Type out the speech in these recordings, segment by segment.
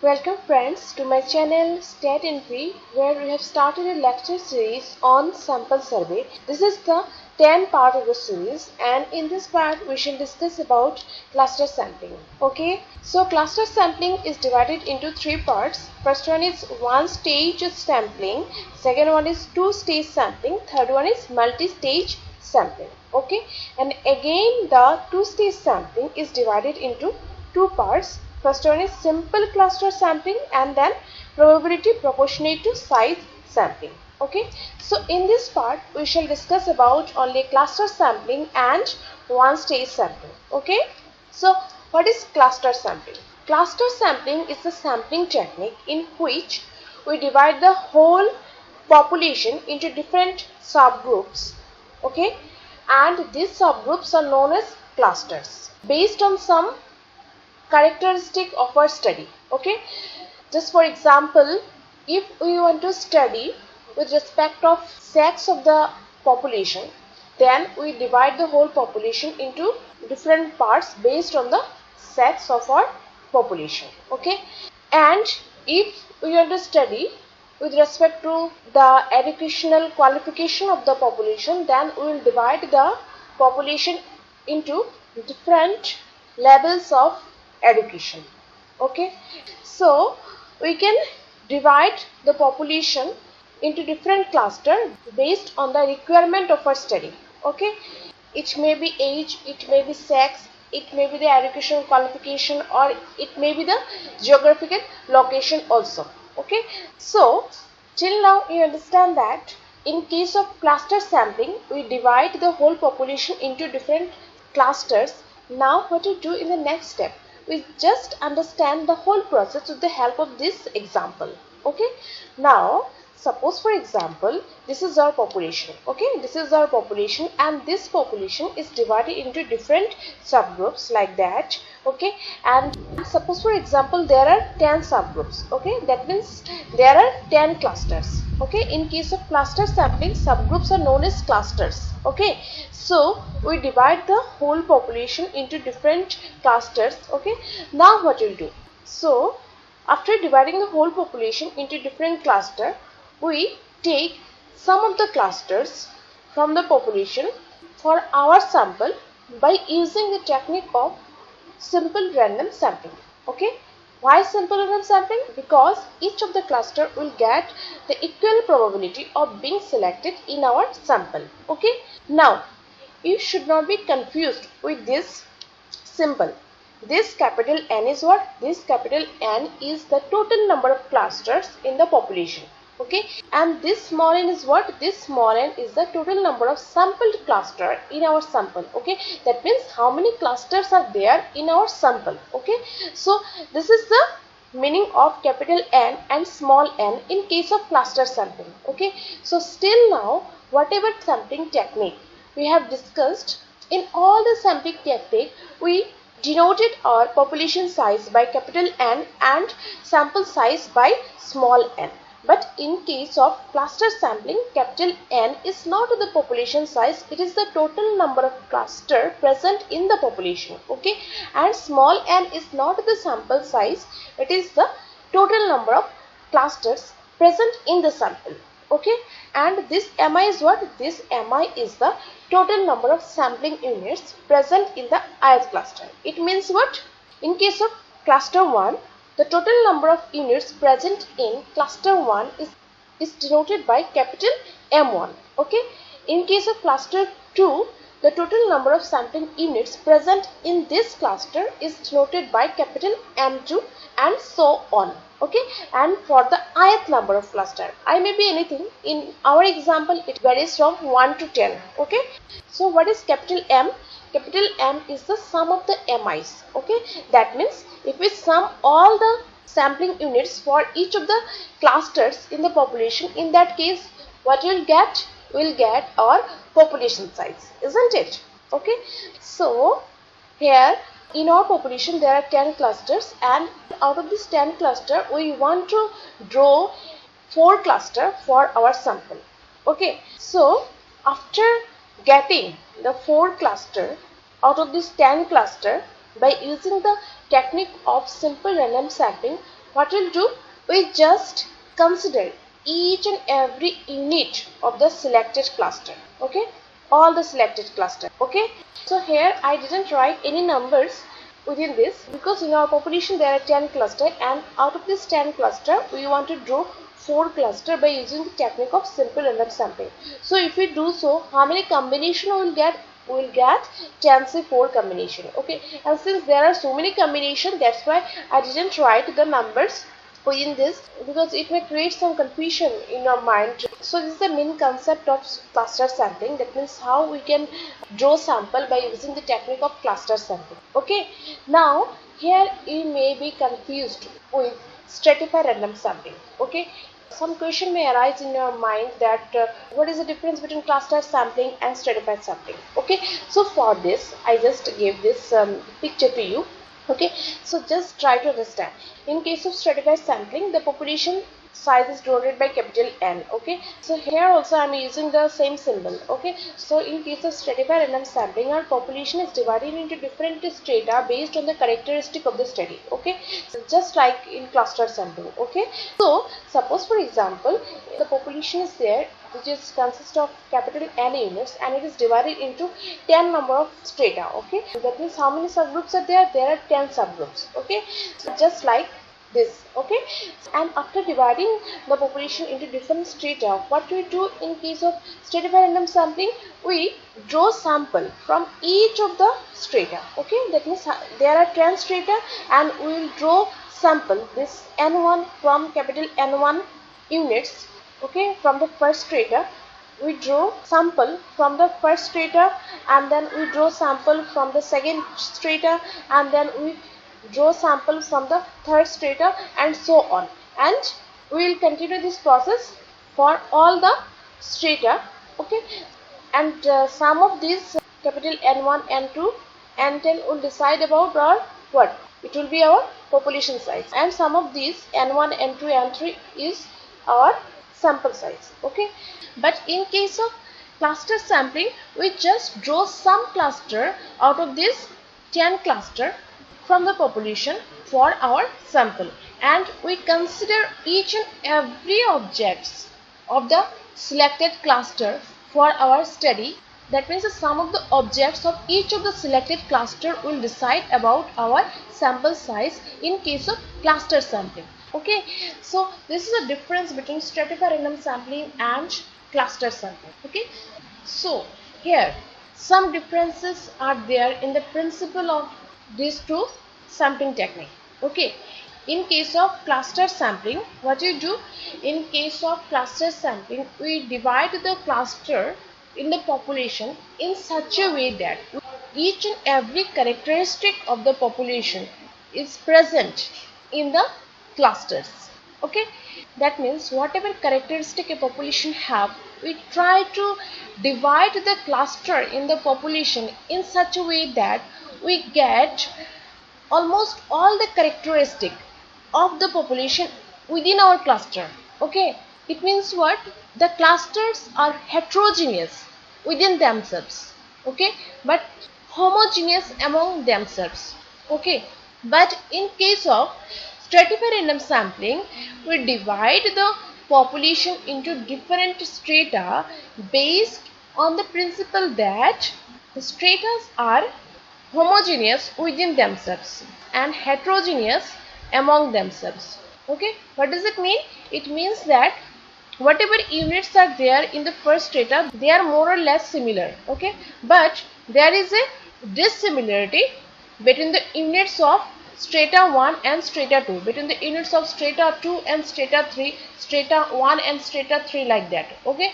Welcome friends to my channel StatInfy, where we have started a lecture series on sample survey. This is the 10th part of the series, and in this part we shall discuss about cluster sampling. Okay, so cluster sampling is divided into three parts. First one is one stage sampling, second one is two stage sampling, third one is multi-stage sampling. Okay, and again the two stage sampling is divided into two parts. First one is simple cluster sampling and then probability proportionate to size sampling. Okay, so in this part we shall discuss about only cluster sampling and one stage sampling. Okay, so what is cluster sampling? Cluster sampling is the sampling technique in which we divide the whole population into different subgroups. Okay, and these subgroups are known as clusters based on some characteristic of our study. Okay, just for example, if we want to study with respect of sex of the population, then we divide the whole population into different parts based on the sex of our population. Okay, and if we want to study with respect to the educational qualification of the population, then we will divide the population into different levels of education. Okay, so we can divide the population into different cluster based on the requirement of our study. Okay, it may be age, it may be sex, it may be the educational qualification, or it may be the geographical location also. Okay, so till now you understand that in case of cluster sampling we divide the whole population into different clusters. Now what to do in the next step? We just understand the whole process with the help of this example. Okay, now suppose for example this is our population. Okay, this is our population and this population is divided into different subgroups like that. Okay, and suppose for example there are 10 subgroups. Okay, that means there are 10 clusters. Okay, in case of cluster sampling, subgroups are known as clusters. Okay, so we divide the whole population into different clusters. Okay, now what we'll do? So after dividing the whole population into different cluster, we take some of the clusters from the population for our sample by using the technique of simple random sampling. Okay, why simple random sampling? Because each of the cluster will get the equal probability of being selected in our sample. Okay, now you should not be confused with this symbol. This capital N is what? This capital N is the total number of clusters in the population. Okay, and this small n is what? This small n is the total number of sampled cluster in our sample. Okay, that means how many clusters are there in our sample. Okay, so this is the meaning of capital N and small n in case of cluster sampling. Okay, so still now whatever sampling technique we have discussed, in all the sampling technique we denoted our population size by capital N and sample size by small n. But in case of cluster sampling, capital N is not the population size, it is the total number of cluster present in the population. Okay, and small n is not the sample size, it is the total number of clusters present in the sample. Okay, and this Mi is what? This Mi is the total number of sampling units present in the ith cluster. It means what? In case of cluster 1, the total number of units present in cluster 1 is denoted by capital M1. Okay, in case of cluster 2, the total number of sampling units present in this cluster is denoted by capital M2 and so on. Okay, and for the ith number of cluster, I may be anything. In our example it varies from 1 to 10. Okay, so what is capital M? Capital M is the sum of the MIs. Okay, that means if we sum all the sampling units for each of the clusters in the population, in that case what we will get? We will get our population size, isn't it? Okay, so here in our population there are 10 clusters, and out of this 10 cluster we want to draw 4 cluster for our sample. Okay, so after getting the 4 cluster out of this 10 cluster by using the technique of simple random sampling, what we'll do, we just consider each and every unit of the selected cluster. Okay, all the selected cluster. Okay, so here I didn't write any numbers within this because in our population there are 10 cluster, and out of this 10 cluster we want to draw 4 cluster by using the technique of simple random sampling. So if we do so, how many combination we will get? We will get 10 say 4 combination. Okay, and since there are so many combination, that's why I didn't write the numbers within this, because it may create some confusion in your mind. So this is the main concept of cluster sampling. That means how we can draw sample by using the technique of cluster sampling. Okay, now here you may be confused with stratified random sampling. Okay, some question may arise in your mind that what is the difference between cluster sampling and stratified sampling. Okay, so for this I just gave this picture to you. Okay, so just try to understand. In case of stratified sampling, the population size is denoted by capital N. Okay, so here also I am using the same symbol. Okay, so in case of stratified random sampling, our population is divided into different strata based on the characteristic of the study. Okay, so just like in cluster sampling. Okay, so suppose for example the population is there which is consists of capital N units, and it is divided into 10 number of strata. Okay, that means how many subgroups are there? There are 10 subgroups. Okay, so just like this. Okay, and after dividing the population into different strata, what we do in case of stratified random sampling, we draw sample from each of the strata. Okay, that means there are 10 strata, and we will draw sample this N1 from capital N1 units. Okay, from the first strata we draw sample from the first strata, and then we draw sample from the second strata, and then we draw sample from the third strata, and so on, and we will continue this process for all the strata. Okay, and some of these capital N1, N2, N10 will decide about our what? It will be our population size, and some of these N1, N2, N3 is our sample size. Okay, but in case of cluster sampling, we just draw some cluster out of this 10 cluster from the population for our sample, and we consider each and every objects of the selected cluster for our study. That means the sum of the objects of each of the selected cluster will decide about our sample size in case of cluster sampling. Okay, so this is a difference between stratified random sampling and cluster sampling. Okay, so here some differences are there in the principle of these two sampling technique. Okay, in case of cluster sampling, what you do? In case of cluster sampling, we divide the cluster in the population in such a way that each and every characteristic of the population is present in the clusters. Okay, that means whatever characteristic a population have, we try to divide the cluster in the population in such a way that we get almost all the characteristic of the population within our cluster. Okay, it means what? The clusters are heterogeneous within themselves. Okay, but homogeneous among themselves. Okay, but in case of stratified random sampling, we divide the population into different strata based on the principle that the strata are homogeneous within themselves and heterogeneous among themselves. Okay, what does it mean? It means that whatever units are there in the first strata, they are more or less similar. Okay, but there is a dissimilarity between the units of strata 1 and strata 2, between the units of strata 2 and strata 3, strata 1 and strata 3, like that. Okay,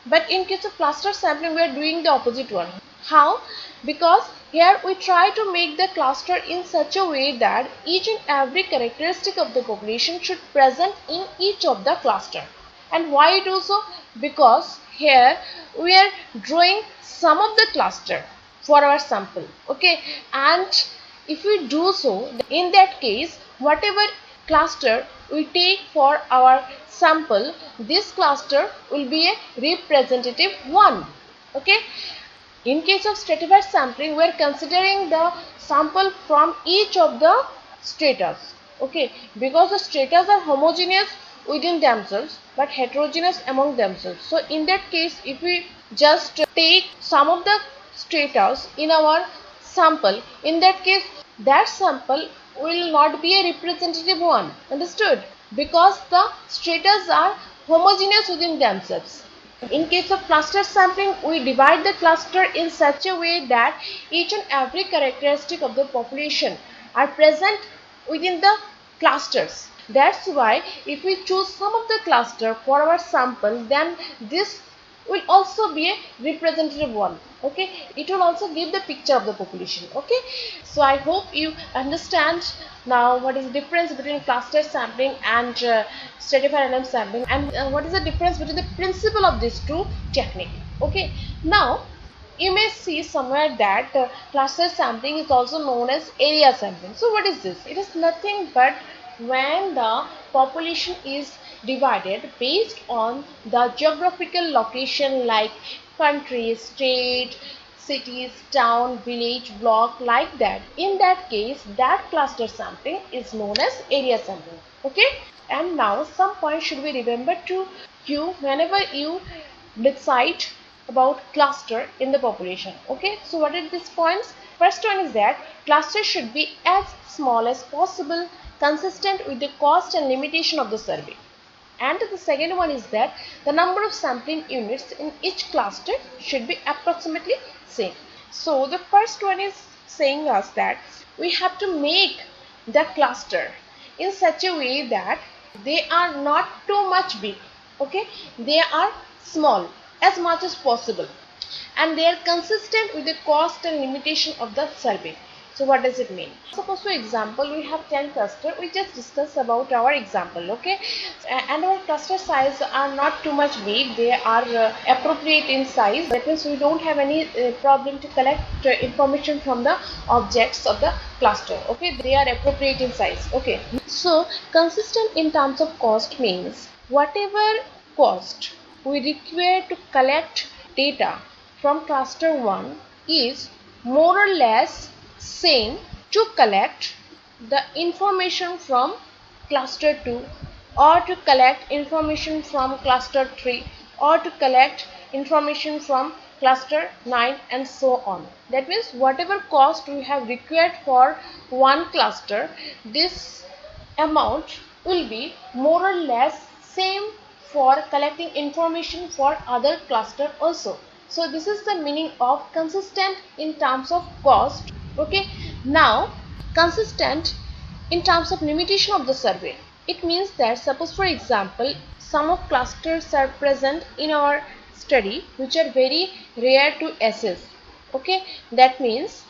but in case of cluster sampling, we are doing the opposite one. How? Because here we try to make the cluster in such a way that each and every characteristic of the population should present in each of the cluster. And why do so? Because here we are drawing some of the cluster for our sample. Okay, and if we do so, in that case, whatever cluster we take for our sample, this cluster will be a representative one. Okay, in case of stratified sampling, we are considering the sample from each of the stratas. Okay, because the strata are homogeneous within themselves but heterogeneous among themselves. So in that case, if we just take some of the strata in our sample, in that case that sample will not be a representative one. Understood? Because the strata are homogeneous within themselves. In case of cluster sampling, we divide the cluster in such a way that each and every characteristic of the population are present within the clusters. That's why if we choose some of the cluster for our sample, then this will also be a representative one. Okay, it will also give the picture of the population. Okay, so I hope you understand now what is the difference between cluster sampling and stratified random sampling, and what is the difference between the principle of these two techniques. Okay, now you may see somewhere that cluster sampling is also known as area sampling. So what is this? It is nothing but when the population is divided based on the geographical location like country, state, cities, town, village, block, like that. In that case, that cluster sampling is known as area sampling. Okay, and now some points should be remembered to you whenever you decide about cluster in the population. Okay, so what are these points? First one is that cluster should be as small as possible, consistent with the cost and limitation of the survey. And the second one is that the number of sampling units in each cluster should be approximately same. So the first one is saying us that we have to make the cluster in such a way that they are not too much big. Okay, they are small as much as possible, and they are consistent with the cost and limitation of the survey. So what does it mean? Suppose for example we have 10 cluster. We just discuss about our example. Okay, and our cluster size are not too much big. They are appropriate in size. That means we don't have any problem to collect information from the objects of the cluster. Okay, they are appropriate in size. Okay, so consistent in terms of cost means whatever cost we require to collect data from cluster 1 is more or less same to collect the information from cluster 2, or to collect information from cluster 3, or to collect information from cluster 9, and so on. That means whatever cost we have required for one cluster, this amount will be more or less same for collecting information for other cluster also. So this is the meaning of consistent in terms of cost. Okay, now consistent in terms of limitation of the survey. It means that suppose for example some of clusters are present in our study which are very rare to assess. Okay, that means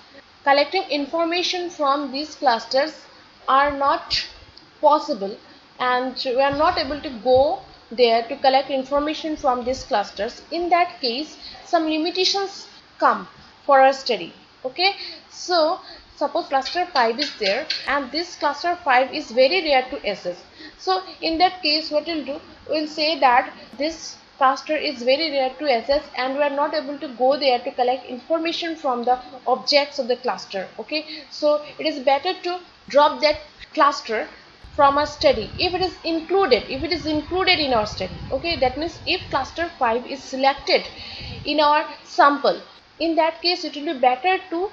collecting information from these clusters are not possible, and we are not able to go there to collect information from these clusters. In that case, some limitations come for our study. Okay, so suppose cluster 5 is there and this cluster 5 is very rare to assess. So in that case what we'll do, we'll say that this cluster is very rare to assess and we are not able to go there to collect information from the objects of the cluster. Okay, so it is better to drop that cluster from our study if it is included in our study. Okay, that means if cluster 5 is selected in our sample, in that case it will be better to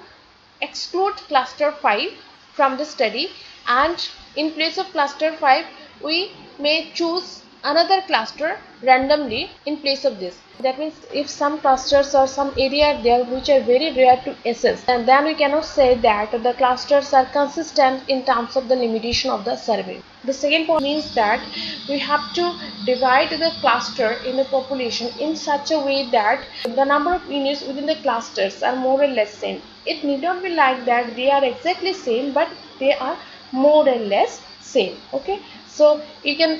exclude cluster 5 from the study, and in place of cluster 5 we may choose another cluster randomly in place of this. That means if some clusters or some area there which are very rare to assess, and then we cannot say that the clusters are consistent in terms of the limitation of the survey. The second point means that we have to divide the cluster in the population in such a way that the number of units within the clusters are more or less same. It need not be like that they are exactly same, but they are more or less same. Okay, so you can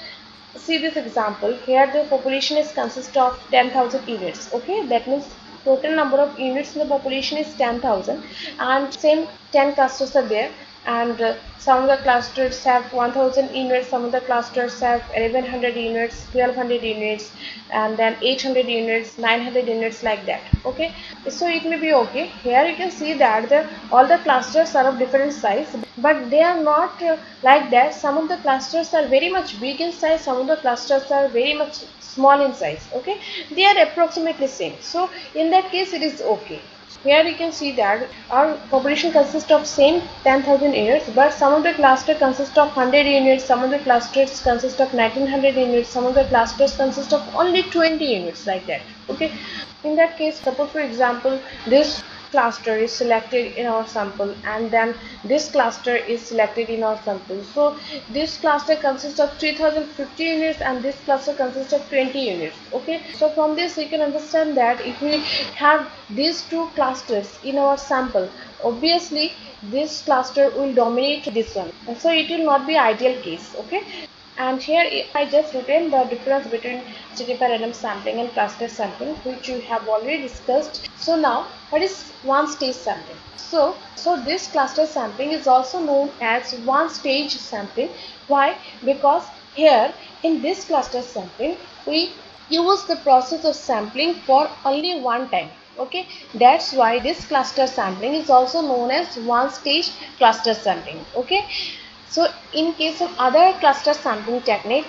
see this example. Here the population is consist of 10,000 units. Okay, that means total number of units in the population is 10,000 and same 10 clusters are there, and some of the clusters have 1000 units, some of the clusters have 1100 units, 1200 units, and then 800 units, 900 units, like that. Okay, so it may be okay. Here you can see that all the clusters are of different size, but they are not like that. Some of the clusters are very much big in size, some of the clusters are very much small in size. Okay, they are approximately same, so in that case it is okay. Here you can see that our population consists of same 10,000 units, but some of the cluster consist of 100 units, some of the clusters consist of 1900 units, some of the clusters consist of only 20 units, like that. Okay, in that case, suppose for example this cluster is selected in our sample, and then this cluster is selected in our sample. So this cluster consists of 3050 units and this cluster consists of 20 units. Okay, so from this we can understand that if we have these two clusters in our sample, obviously this cluster will dominate this one, and so it will not be ideal case. Okay, and here I just written the difference between stratified random sampling and cluster sampling, which you have already discussed. So now, what is one stage sampling? So this cluster sampling is also known as one stage sampling. Why? Because here in this cluster sampling we use the process of sampling for only one time. Okay, that's why this cluster sampling is also known as one stage cluster sampling. Okay, so in case of other cluster sampling technique,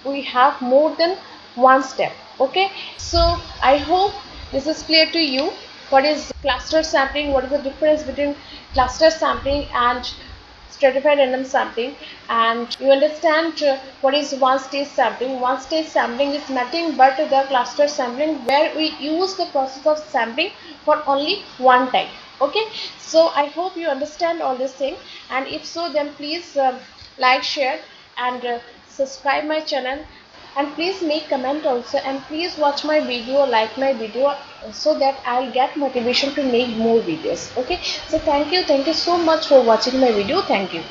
we have more than one step. Okay, so I hope this is clear to you. What is cluster sampling? What is the difference between cluster sampling and stratified random sampling? And you understand what is one stage sampling. One stage sampling is nothing but the cluster sampling where we use the process of sampling for only one time. Okay, so I hope you understand all this thing, and if so, then please like, share, and subscribe my channel, and please make comment also, and please watch my video, like my video, so that I'll get motivation to make more videos. Okay, so thank you so much for watching my video. Thank you.